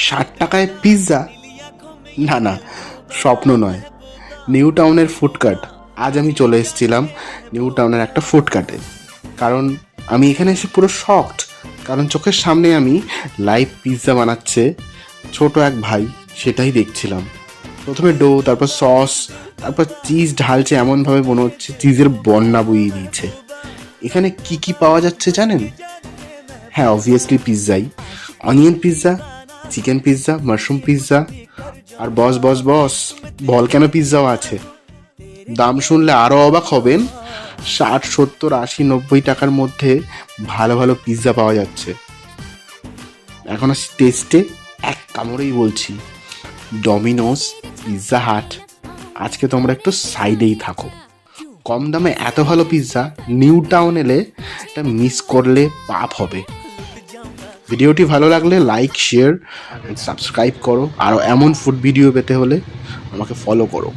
60 টাকায় পিৎজা? না না, স্বপ্ন নয়। নিউ টাউনের ফুডকার্ট। আজ আমি চলে এসেছিলাম নিউ টাউনের একটা ফুডকার্টে, কারণ আমি এখানে এসে পুরো শকড। কারণ চোখের সামনে আমি লাইভ পিৎজা বানাচ্ছে ছোট এক ভাই, সেটাই দেখছিলাম। প্রথমে ডো, তারপর সস, তারপর চিজ ঢালছে, এমনভাবে মনে হচ্ছে চিজের বন্যা বইয়ে দিয়েছে। এখানে কি কি পাওয়া যাচ্ছে জানেন? হ্যাঁ, অবভিয়াসলি পিৎজাই। Onion pizza, chicken pizza, mushroom pizza, আর বস বস বস ভলক্যানো পিৎজাও আছে। দাম শুনলে আরও অবাক হবেন। 60, 70, 80, 90 টাকার মধ্যে ভালো ভালো পিৎজা পাওয়া যাচ্ছে। এখন আসি টেস্টে। এক কামড়েই বলছি, ডমিনোস, পিৎজা হাট, আজকে তোমরা একটু সাইডেই থাকো। কম দামে এত ভালো পিৎজা নিউ টাউন এলে এটা মিস করলে পাপ হবে। ভিডিওটি ভালো লাগলে লাইক, শেয়ার, সাবস্ক্রাইব করো। আর এমন ফুড ভিডিও পেতে হলে আমাকে ফলো করো।